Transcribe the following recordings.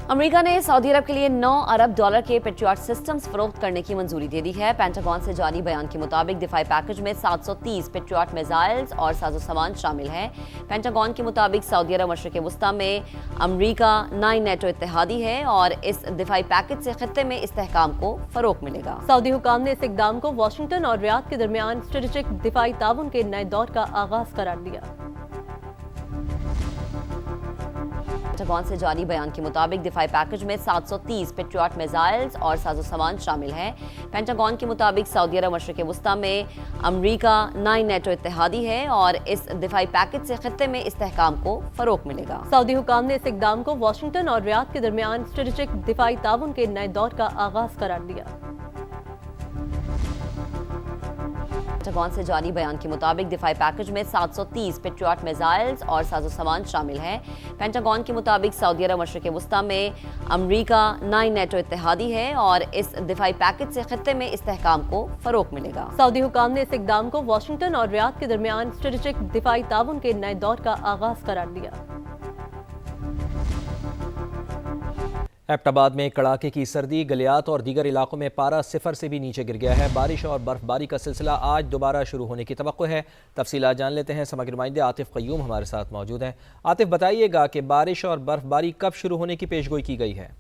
America ने Saudi अरब के लिए $9 अरब के पेट्रियट सिस्टम्स फरोख्त करने की मंजूरी दे दी है। पेंटागन से जारी बयान के मुताबिक दिफाई पैकेज में 730 पेट्रियट मिसाइल्स और साजो सामान शामिल है। पेंटागन के मुताबिक सऊदी अरब मशरिक़ वस्ता में अमेरिका 9 नेटो इत्तेहादी है और इस दिफाई पैकेज से खत्ते में इस्तेहकाम को फरोग मिलेगा। सऊदी हुकाम ने इस इक़दाम को वाशिंगटन और रियाद के दरमियान स्ट्रेटेजिक दिफाई ताउन के नए दौर का आगाज करार दिया। पेंटागन से जारी बयान के मुताबिक दिफाई पैकेज में 730 पेट्रियट मिसाइल्स और साजो सामान शामिल है। पेंटागन के मुताबिक सऊदी अरब मशरिक़ वस्ता में अमेरिका 9 नेटो इत्तेहादी है और इस दिफाई पैकेज से खत्ते में इस्तेहकाम को फरोग मिलेगा। सऊदी हुकाम ने इस इक़दाम को वाशिंगटन और रियाद के दरमियान स्ट्रेटेजिक दिफाई ताउन के नए दौर का आगाज करार दिया। पेंटागन से जारी बयान के मुताबिक दिफाई पैकेज में 730 पेट्रियट मिसाइल्स और साजो सामान शामिल है। पेंटागन के मुताबिक सऊदी अरब मशरिक़ वस्ता में अमेरिका 9 नेटो इत्तेहादी है और इस दिफाई पैकेज से खत्ते में इस्तेहकाम को फरोग मिलेगा। सऊदी हुकाम ने इस इक़दाम को वाशिंगटन और रियाद के दरमियान स्ट्रेटेजिक दिफाई ताउन के नए दौर का आगाज करार दिया। एबटाबाद में कड़ाके की सर्दी, गलियात और दीगर इलाकों में पारा सिफर से भी नीचे गिर गया है। बारिश और बर्फबारी का सिलसिला आज दोबारा शुरू होने की तवक्को है। तफसीलात जान लेते हैं। समग्र नुमाइंदे आतिफ क़य्यूम हमारे साथ मौजूद हैं। आतिफ, बताइएगा कि बारिश और बर्फबारी कब शुरू होने की पेशगोई की गई है?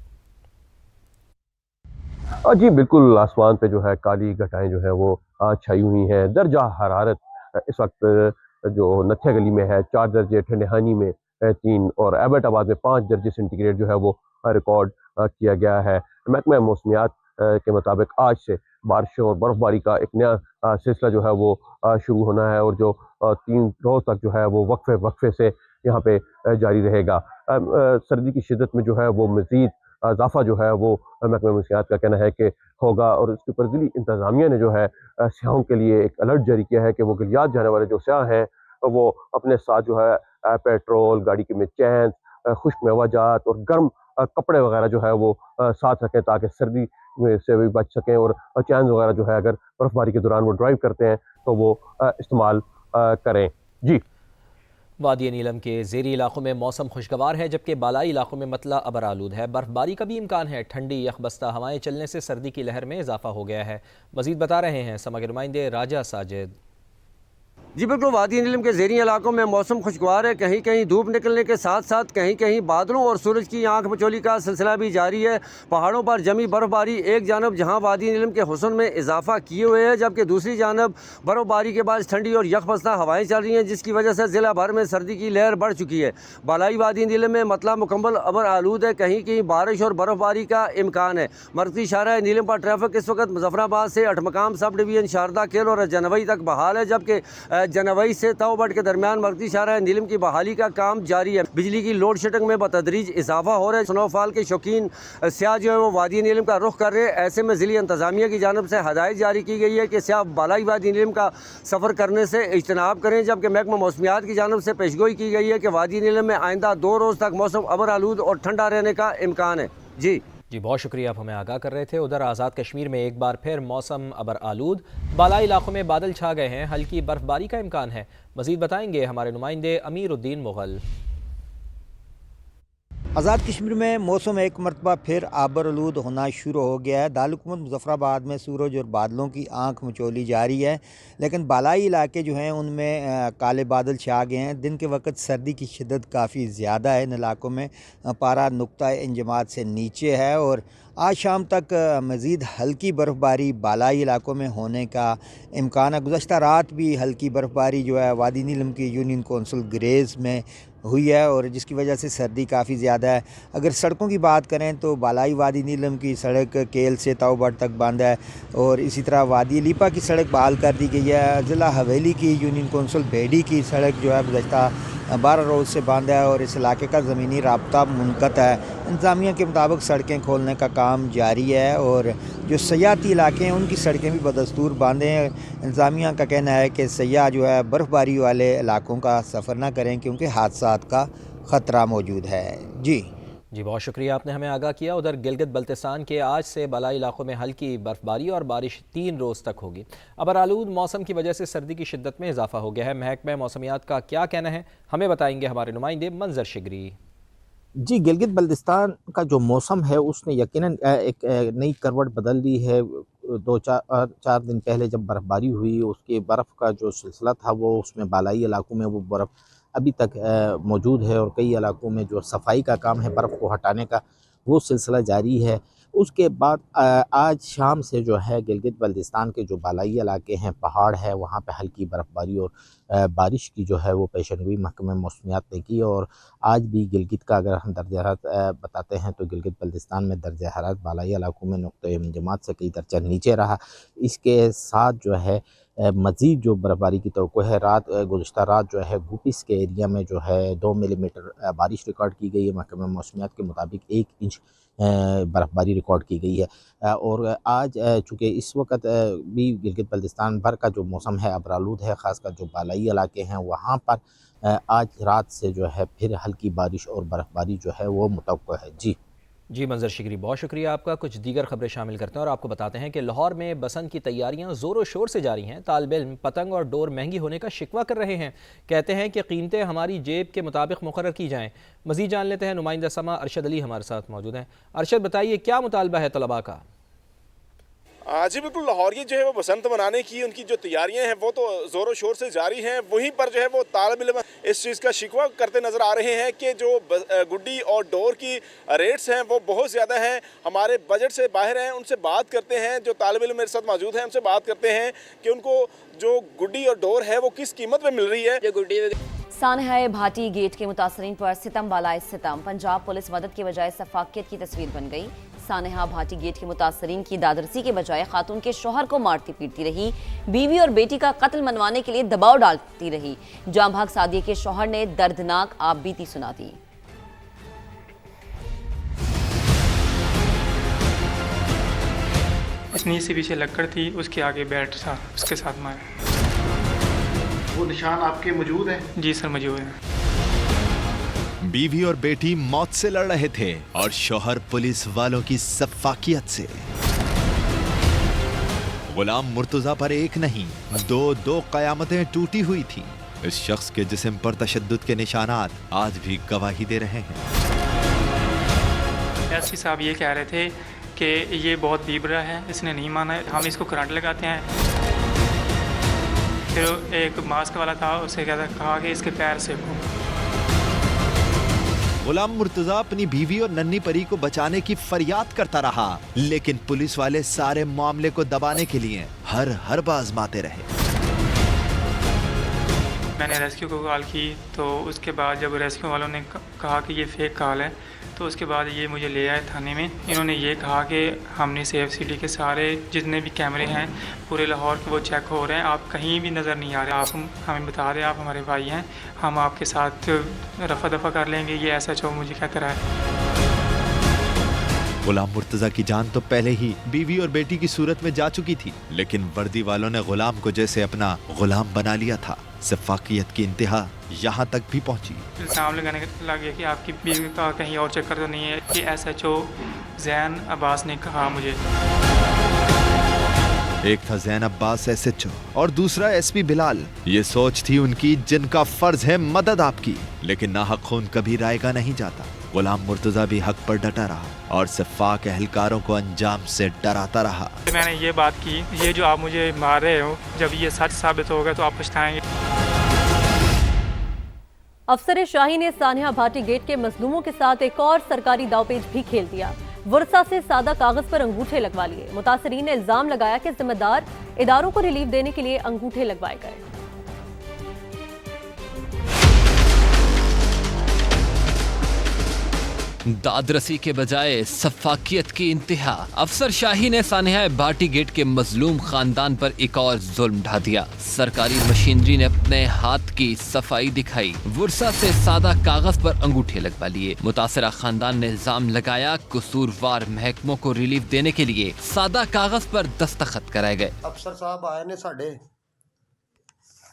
जी बिल्कुल, आसमान पे जो है काली घटाएं जो है वो छाई हुई हैं। दर्जा हरारत इस वक्त जो नथिया गली में है 4 दर्जे, ठंडेहानी में 3 और एबटाबाद में 5 दर्जे सेंटीग्रेड जो है वो रिकॉर्ड किया गया है। महकमा मौसमियात के मुताबिक आज से बारिशों और बर्फबारी का एक नया सिलसिला जो है वो शुरू होना है और जो 3 रोज़ तक जो है वो वक्फे से यहाँ पे जारी रहेगा। सर्दी की शिद्दत में जो है वो मज़ीद इजाफा जो है वो महकमा मौसमियात का कहना है कि होगा और इसके ऊपर ज़िली इंतज़ामिया ने जो है सयाहों के लिए एक अलर्ट जारी किया है कि वो गलियात जाने वाले जो सयाह हैं वो अपने साथ जो है पेट्रोल, गाड़ी के में चैन, खुश्क मेवाजात और गर्म कपड़े वगैरह जो है वो साथ रखें ताकि सर्दी से भी बच सकें और चैन वगैरह जो है अगर बर्फबारी के दौरान वो ड्राइव करते हैं तो वो इस्तेमाल करें। जी, वादी नीलम के ज़ेरी इलाकों में मौसम खुशगवार है, जबकि बालाई इलाकों में मतला अबर आलूद है। बर्फबारी का भी इम्कान है। ठंडी यखबस्ता हवाएं चलने से सर्दी की लहर में इजाफा हो गया है। मज़ीद बता रहे हैं समग्र नुमाइंदे राजा साजिद। जी बिल्कुल, वादी नीलम के ज़ेरी इलाकों में मौसम खुशगवार है। कहीं कहीं धूप निकलने के साथ साथ कहीं कहीं बादलों और सूरज की आंख मचोली का सिलसिला भी जारी है। पहाड़ों पर जमी बर्फबारी एक जानब जहां वादी नीलम के हुस्न में इजाफा किए हुए है, जबकि दूसरी जानब बर्फबारी के बाद ठंडी और यकबस्ता हवाएं चल रही हैं, जिसकी वजह से ज़िला भर में सर्दी की लहर बढ़ चुकी है। बालाई वादी नीलम में मतला मुकम्मल अबर आलूद है। कहीं कहीं बारिश और बर्फबारी का इम्कान है। मरकज़ी शाहरा नीलम पर ट्रैफिक इस वक्त मुजफ्फराबाद से अठमकाम सब डिवीजन, शारदा केल और जनवई तक बहाल है, जबकि जनवई से ताओबट के दरमियान मरकज़ी शाहरा नीलम की बहाली का काम जारी है। बिजली की लोड शेडिंग में बतदरीज इजाफा हो रहा है। स्नोफॉल के शौकीन स्याह जो है वो वादी नीलम का रुख कर रहे हैं। ऐसे में ज़िली इंतज़ामिया की जानब से हदायत जारी की गई है कि स्याह बालाई वादी नीलम का सफ़र करने से इज्तनाब करें, जबकि महकमा मौसमियात की जानब से पेशगोई की गई है कि वादी नीलम में आइंदा 2 रोज़ तक मौसम अबर आलूद और ठंडा रहने का इम्कान है। जी बहुत शुक्रिया, आप हमें आगाह कर रहे थे। उधर आज़ाद कश्मीर में एक बार फिर मौसम अबर आलूद, बालाई इलाकों में बादल छा गए हैं, हल्की बर्फबारी का इम्कान है। मज़ीद बताएंगे हमारे नुमाइंदे अमीरुद्दीन मुग़ल। आज़ाद कश्मीर में मौसम एक मरतबा फिर आबरआलूद होना शुरू हो गया है। दारुल मुज़फ़्फ़राबाद में सूरज और बादलों की आंख मचोली जारी है, लेकिन बालाई इलाके जो हैं उनमें काले बादल छा गए हैं। दिन के वक्त सर्दी की शिद्दत काफ़ी ज़्यादा है। इन इलाकों में पारा नुक्ता इंजमात से नीचे है और आज शाम तक मज़ीद हल्की बर्फ़बारी बालाई इलाकों में होने का इम्कान है। गुज़श्ता रात भी हल्की बर्फ़बारी जो है वादी नीलम की यूनियन कौंसिल ग्रेज़ में हुई है और जिसकी वजह से सर्दी काफ़ी ज़्यादा है। अगर सड़कों की बात करें तो बालाई वादी नीलम की सड़क केल से ताओबट तक बंद है और इसी तरह वादी लीपा की सड़क बहाल कर दी गई है। ज़िला हवेली की यूनियन कौंसिल बेडी की सड़क जो है गुज़श्ता 12 रोज़ से बंद है और इस इलाके का ज़मीनी राब्ता मुनक़त है। इंतज़ामिया के मुताबिक सड़कें खोलने का काम जारी है और जो सयाहती इलाके हैं उनकी सड़कें भी बदस्तूर बंद हैं। इंतज़ामिया का कहना है कि सयाह जो है बर्फ़बारी वाले इलाकों का सफ़र ना करें क्योंकि हादसात का ख़तरा मौजूद है। जी बहुत शुक्रिया, आपने हमें आगाह किया। उधर गिलगित बल्तिस्तान के आज से बालाई इलाकों में हल्की बर्फबारी और बारिश 3 रोज़ तक होगी। अबर आलूद मौसम की वजह से सर्दी की शिद्दत में इजाफा हो गया है। महकमा मौसमियात का क्या कहना है, हमें बताएंगे हमारे नुमाइंदे मंजर शिगरी। जी, गिलगित बल्तिस्तान का जो मौसम है उसने यकीनन एक नई करवट बदल ली है। 4 दिन पहले जब बर्फ़बारी हुई, उसके बर्फ़ का जो सिलसिला था वो उसमें बालाई इलाकों में वो बर्फ़ अभी तक मौजूद है, और कई इलाकों में जो सफाई का काम है बर्फ़ को हटाने का, वो सिलसिला जारी है। उसके बाद आज शाम से जो है गिलगित बल्तिस्तान के जो बालाई इलाके हैं, पहाड़ है, वहाँ पे हल्की बर्फ़बारी और बारिश की जो है वो पेशेनगोई महकमे मौसमियात ने की। और आज भी गिलगित का अगर हम दर्जा हरारत बताते हैं तो गिलगित बल्तिस्तान में दर्जा हरारत बालाई इलाकों में नुक़्ते इंजमात से कई दर्जा नीचे रहा। इसके साथ जो है मज़ीद जो बर्फ़बारी की तवक्को है, गुज़िश्ता रात जो है गुपिस के एरिया में जो है 2 मिलीमीटर बारिश रिकॉर्ड की गई है। महकमे मौसमियात के मुताबिक 1 इंच बर्फ़बारी रिकॉर्ड की गई है। और आज चूँकि इस वक्त भी गिलगित बल्तिस्तान भर का जो मौसम है अबरालूद है, ख़ासकर जो बालाई इलाके हैं वहाँ पर आज रात से जो है फिर हल्की बारिश और बर्फ़बारी जो है वो मुतवक्को है। जी मंजर शिकरी, बहुत शुक्रिया आपका। कुछ दीगर खबरें शामिल करते हैं और आपको बताते हैं कि लाहौर में बसंत की तैयारियां ज़ोरों शोर से जारी हैं। तालिब इल्म पतंग और डोर महंगी होने का शिकवा कर रहे हैं। कहते हैं कि कीमतें हमारी जेब के मुताबिक मुकर्रर की जाएँ। मज़ीद जान लेते हैं, नुमाइंदा समा अरशद अली हमारे साथ मौजूद हैं। अरशद, बताइए क्या मुतालबा है तलबा का? जी बिल्कुल, लाहौरिया जो है वो बसंत मनाने की उनकी जो तैयारियां हैं वो तो ज़ोरों शोर से जारी हैं। वहीं पर जो है वो तालिब इल्म इस चीज़ का शिकवा करते नज़र आ रहे हैं कि जो गुड्डी और डोर की रेट्स हैं वो बहुत ज़्यादा हैं, हमारे बजट से बाहर हैं। उनसे बात करते हैं, जो तालिब इल्म मेरे साथ मौजूद हैं, उनसे बात करते हैं कि उनको जो गुड्डी और डोर है वो किस कीमत में मिल रही है। सानहा भाटी गेट के मुतासरीन पर सितम बालाए सितम। पंजाब पुलिस मदद के बजाय सफाकियत की तस्वीर बन गई। सानहा भाटी गेट के मुतासरीन की दादरसी के बजाय खातून के शौहर को मारती पीटती रही, बीवी और बेटी का कत्ल मनवाने के लिए दबाव डालती रही। जाँ भाग सादिया के शौहर ने दर्दनाक आप बीती सुना दी। उस नींद से पीछे लकड़ थी, उसके आगे बैट था, उसके साथ मारा। वो निशान आपके मौजूद हैं? जी सर, मौजूद है। बीवी और बेटी मौत से लड़ रहे थे और शौहर पुलिस वालों की सफाकियत से। गुलाम मुर्तजा पर एक नहीं दो कयामतें टूटी हुई थी। इस शख्स के जिस्म पर तशद्दुद के निशानात आज भी गवाही दे रहे हैं। एसपी साहब ये कह रहे थे कि ये बहुत बीबरा है, इसने नहीं माना, हम इसको करंट लगाते हैं। फिर एक मास्क वाला था, उसे कहा कि इसके पैर से गुलाम मुर्तजा अपनी बीवी और नन्ही परी को बचाने की फरियाद करता रहा, लेकिन पुलिस वाले सारे मामले को दबाने के लिए हर बार आजमाते रहे। मैंने रेस्क्यू को कॉल की, तो उसके बाद जब रेस्क्यू वालों ने कहा कि ये फेक कॉल है, तो उसके बाद ये मुझे ले आए थाने में। इन्होंने ये कहा कि हमने सेफ सिटी के सारे जितने भी कैमरे हैं पूरे लाहौर के वो चेक हो रहे हैं, आप कहीं भी नज़र नहीं आ रहे, आप हमें बता दें, आप हमारे भाई हैं, हम आपके साथ रफा दफा कर लेंगे। ये SHO मुझे कहता रहा है। गुलाम मुर्तजा की जान तो पहले ही बीवी और बेटी की सूरत में जा चुकी थी, लेकिन वर्दी वालों ने गुलाम को जैसे अपना गुलाम बना लिया था। सफाकियत की इंतहा यहाँ तक भी पहुँची। इल्जाम लगाने लगे कि आपकी बीवी का कहीं और चक्कर तो नहीं है। कि SHO जैन अब्बास ने कहा मुझे। एक था जैन अब्बास SHO और दूसरा SP बिलाल। ये सोच थी उनकी जिनका फर्ज है मदद आपकी, लेकिन नाहक खून कभी रायगा नहीं जाता। गुलाम मुर्तजा भी हक पर डटा रहा और सफाक एहलकारों को अंजाम से डराता रहा। मैंने ये बात की, ये जो आप मुझे मार रहे हो, जब ये सच साबित होगा तो आप पछताएंगे। अफसर शाही ने सानहा भाटी गेट के मजलूमों के साथ एक और सरकारी दावपेच भी खेल दिया। वर्षा से सादा कागज पर अंगूठे लगवा लिए। मुतासरीन ने इल्जाम लगाया कि जिम्मेदार इदारों को रिलीफ देने के लिए अंगूठे लगवाए गए। दादरसी के बजाय सफाकियत की इंतहा। अफसर शाही ने सानहा भाटी गेट के मजलूम खानदान पर एक और जुल्म ढा दिया। सरकारी मशीनरी ने अपने हाथ की सफाई दिखाई, वर्षा से सादा कागज पर अंगूठे लगवा लिए। मुतासरा खानदान ने इल्जाम लगाया कसूरवार महकमों को रिलीफ देने के लिए सादा कागज पर दस्तखत कराए गए। अफसर साहब आए ने साडे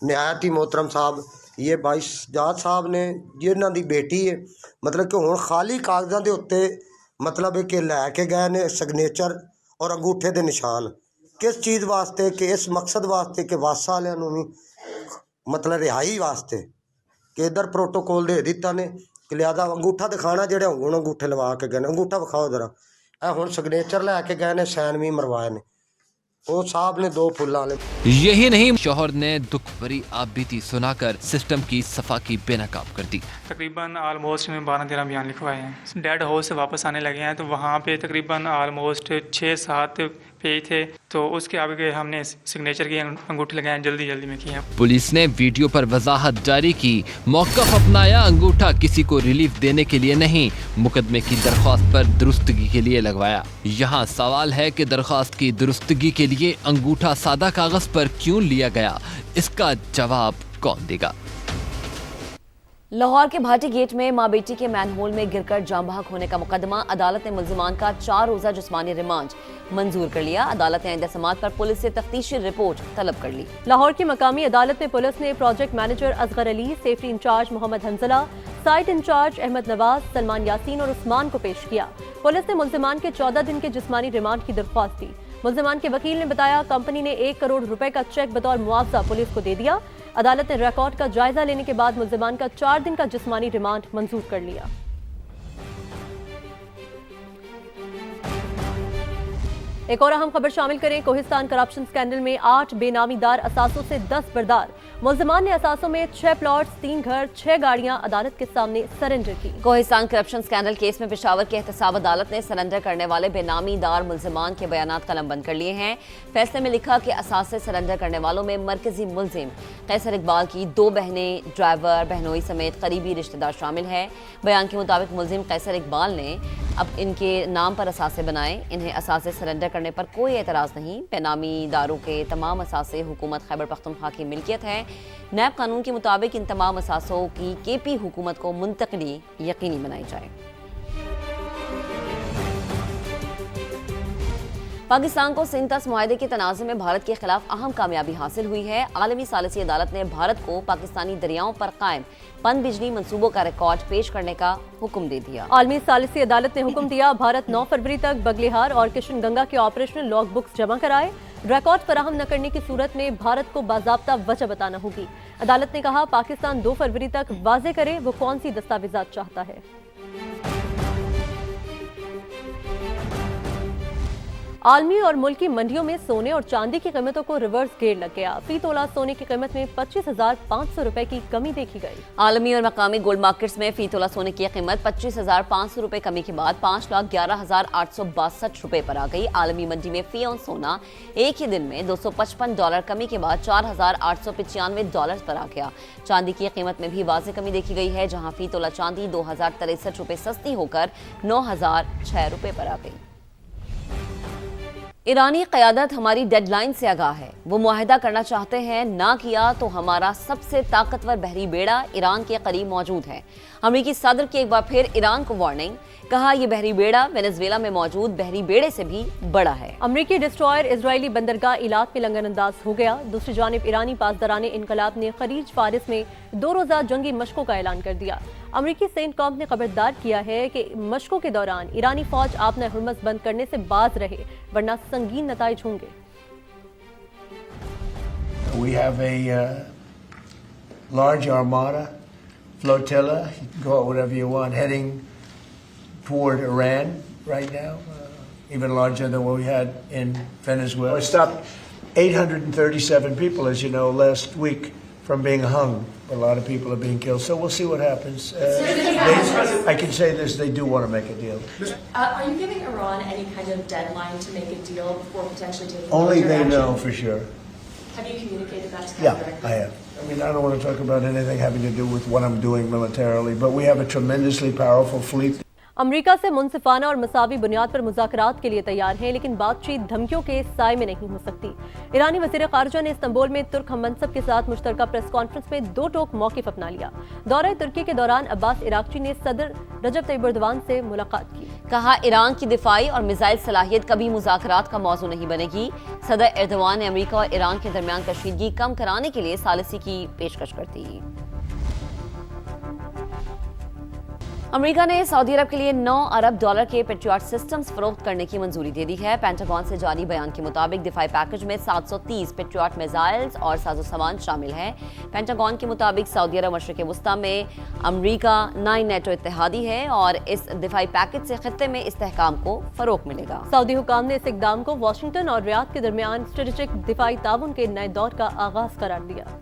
निहायत ही मोहतरम साहब, ये भाई सजाद साहब ने जिन्हां दी बेटी है, मतलब कि हुण खाली कागज़ां दे उत्ते मतलब कि लैके गए ने सिग्नेचर और अंगूठे दे निशान। किस चीज़ वास्ते? कि इस मकसद वास्ते कि वासा वालियां नूं भी मतलब रिहाई वास्ते कि इधर प्रोटोकॉल दे दिता ने ਕਿ ਲਿਆਦਾ ਅੰਗੂਠਾ ਦਿਖਾਣਾ, ਜਿਹੜੇ ਹੁਣ ਅੰਗੂਠੇ ਲਵਾ ਕੇ ਗਏ ਨੇ, ਅੰਗੂਠਾ ਵਿਖਾਓ ਜ਼ਰਾ। ਇਹ ਹੁਣ ਸਿਗਨੇਚਰ ਲੈ ਕੇ ਗਏ ਨੇ, ਸਾਈਨ ਵੀ ਮਰਵਾਏ ਨੇ। ਉਹ ਸਾਹਿਬ ਨੇ 2 फुल्लां वाले। यही नहीं, शौहर ने दुख भरी आपबीती सुनाकर सिस्टम की सफा की बेनकाब कर दी। तकरीबन आलमोस्ट में 12-13 बयान लिखवाए हैं। डेड हाउस से वापस आने लगे हैं तो वहाँ पे तकरीबन आलमोस्ट 6-7 पेज थे, तो उसके आगे हमने सिग्नेचर की अंगूठे लगाए, जल्दी में किए हैं। पुलिस ने वीडियो पर वजाहत जारी की, मौक़िफ़ अपनाया, अंगूठा किसी को रिलीफ देने के लिए नहीं, मुकदमे की दरख्वास्त पर दुरुस्तगी के लिए लगवाया। यहाँ सवाल है कि दरख्वास्त की दुरुस्तगी के लिए अंगूठा सादा कागज पर क्यों लिया गया, इसका जवाब कौन देगा। लाहौर के भाटी गेट में मां बेटी के मैनहोल में गिरकर जान बहक होने का मुकदमा, अदालत ने मुल्जिमान का 4 रोज़ा जिस्मानी रिमांड मंजूर कर लिया। अदालत ने आइंदा समात पर पुलिस से तफ्तीशी रिपोर्ट तलब कर ली। लाहौर की मकामी अदालत में पुलिस ने project manager Asghar Ali, safety in-charge Mohammad Hanzala, site in-charge Ahmad Nawaz, Salman Yasin और उस्मान को पेश किया। पुलिस ने मुल्जिमान के 14 दिन के जिस्मानी रिमांड की दरख्वास्त दी। मुल्जिमान के वकील ने बताया, कंपनी ने 1 करोड़ रुपए का चेक बतौर मुआवजा पुलिस को दे दिया। अदालत ने रिकॉर्ड का जायजा लेने के बाद मुल्जिमान का 4 दिन का जिस्मानी रिमांड मंजूर कर लिया। एक और अहम खबर शामिल करें। कोहिस्तान करप्शन स्कैंडल में 8 बेनामीदार असासों से 10 बरदार। मुल्जिमान ने असासों में 6 प्लॉट्स, 3 घर, 6 गाड़ियां अदालत के सामने सरेंडर की। कोहिस्तान करप्शन स्कैंडल केस में पेशावर की एहतसाब अदालत ने सरेंडर करने वाले बेनामीदार मुल्जिमान के बयानात कलमबंद कर लिए हैं। फैसले में लिखा कि असासे सरेंडर करने वालों में मरकजी मुल्जिम कैसर इकबाल की 2 बहनें, ड्राइवर, बहनोई समेत करीबी रिश्तेदार शामिल हैं। बयान के मुताबिक मुल्जिम कैसर इकबाल ने अब इनके नाम पर असासे बनाए। इन्हें असासे सरेंडर करने पर कोई एतराज़ नहीं। बेनामीदारों के तमाम असासे हुकूमत खैबर पख्तूनख्वा की मिल्कियत है। नैब कानून के मुताबिक इन तमाम असासों की केपी हुकूमत को मुंतकली यकीनी बनाई जाए। पाकिस्तान को सिंतस मुआहदे के तनाज़े में भारत के खिलाफ अहम कामयाबी हासिल हुई है। आलमी सालिसी अदालत ने भारत को पाकिस्तानी दरियाओं पर कायम पन बिजली मंसूबों का रिकॉर्ड पेश करने का हुक्म दे दिया। आलमी सालिसी अदालत ने हुक्म दिया, भारत 9 फरवरी तक बगलिहार और किशन गंगा के ऑपरेशनल लॉग बुक्स जमा कराए। रिकॉर्ड फराहम न करने की सूरत में भारत को बाज़ाब्ता वजह बताना होगी। अदालत ने कहा, पाकिस्तान 2 फरवरी तक वाज़े करे वो कौन सी दस्तावेजात चाहता है। आलमी और मुल्की मंडियों में सोने और चांदी की कीमतों को रिवर्स गेयर लग गया। फी तोला सोने की कीमत में 25,500 रुपए की कमी देखी गई। आलमी और मकामी गोल्ड मार्केट्स में फी तोला सोने की कीमत 25,500 रुपए कमी के बाद 5,11,862 रुपए पर आ गई। आलमी मंडी में फी ऑन सोना एक ही दिन में $255 कमी के बाद $4,895 पर आ गया। चांदी की कीमत में भी वाज़ेह कमी देखी गई है, जहां फी तोला चांदी 2,063 रुपए सस्ती होकर 9,006 रुपए पर आ गई। ईरानी क़यादत हमारी डेडलाइन से आगाह है, वो मुआहिदा करना चाहते हैं, ना किया तो हमारा सबसे ताकतवर बहरी बेड़ा ईरान के करीब मौजूद है। अमरीकी सदर की एक बार फिर ईरान को वार्निंग, कहा यह बहरी बेड़ा वेनेजुएला में मौजूद बहरी बेड़े से भी बड़ा है। अमरीकी डिस्ट्रॉयर इजरायली बंदरगाह इलाक में लंगर अंदाज हो गया। दूसरी जानिब ईरानी पासदारान इनकलाब ने खलीज फारिस में 2 रोज़ा जंगी मशकों का ऐलान कर दिया। अमरीकी सेंटकॉम ने खबरदार किया है कि मशकों के दौरान ईरानी फौज आपने हुर्मस बंद करने से बाज रहे, वरना संगीन नताइज होंगे। We have a large armada, flotilla, you can call it whatever you want, heading toward Iran right now, even larger than what we had in Venezuela. We stopped 837 people, as you know, last week from being hung. A lot of people are being killed, so we'll see what happens. I can say this, they do want to make a deal. Are you giving Iran any kind of deadline to make a deal before potentially taking Only they action? know for sure. Have you communicated that to them Yeah, directly? I have. I mean, I don't want to talk about anything having to do with what I'm doing militarily, but we have a tremendously powerful fleet. अमरीका से मुनसिफाना और मसावी बुनियाद पर मुज़ाकरात के लिए तैयार है, लेकिन बातचीत धमकियों के साए में नहीं हो सकती। ईरानी वज़ीर ख़ारिजा ने इस्तांबुल में तुर्क हममनसब के साथ मुश्तरका प्रेस कॉन्फ्रेंस में 2 टोक मौक़िफ़ अपना लिया। दौरे तुर्की के दौरान अब्बास इराक़ची ने सदर रजब तय्यिब एर्दोग़ान से मुलाकात की। कहा, ईरान की दिफाई और मिसाइल सलाहियत कभी मुज़ाकरात का मौजू नहीं बनेगी। सदर एर्दोग़ान ने अमरीका और ईरान के दरमियान कशीदगी कम कराने के लिए सालिसी की पेशकश कर दी। अमेरिका ने सऊदी अरब के लिए 9 अरब डॉलर के पेट्रियट सिस्टम्स फरोख्त करने की मंजूरी दे दी है। पेंटागन से जारी बयान के मुताबिक दिफाई पैकेज में 730 पेट्रियट मिसाइल्स और साजो सामान शामिल है। पेंटागन के मुताबिक सऊदी अरब मशरिक़ वस्ता में अमेरिका 9 नेटो इत्तेहादी है और इस दिफाई पैकेज से खत्ते में इस्तेहकाम को फरोग मिलेगा। सऊदी हुकाम ने इस इक़दाम को वाशिंगटन और रियाद के दरमियान स्ट्रेटेजिक दिफाई ताउन के नए दौर का आगाज करार दिया।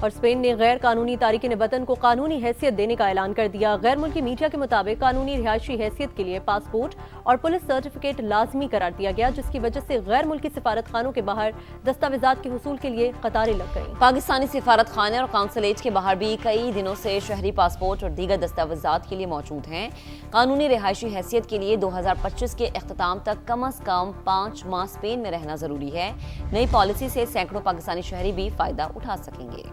और स्पेन ने गैर कानूनी तारिकिन वतन को कानूनी हैसियत देने का ऐलान कर दिया। गैर मुल्की मीडिया के मुताबिक कानूनी रिहायशी हैसियत के लिए पासपोर्ट और पुलिस सर्टिफिकेट लाजमी करार दिया गया, जिसकी वजह से गैर मुल्की सिफारत खानों के बाहर दस्तावेजात के हुसूल के लिए कतारें लग गईं। पाकिस्तानी सिफारत खाने और काउंसलेट के बाहर भी कई दिनों से शहरी पासपोर्ट और दीगर दस्तावेजात के लिए मौजूद हैं। कानूनी रिहायशी हैसियत के लिए 2025 के अख्ताम तक कम अज कम 5 माह स्पेन में रहना जरूरी है। नई पॉलिसी से सैकड़ों पाकिस्तानी शहरी भी फायदा उठा सकेंगे।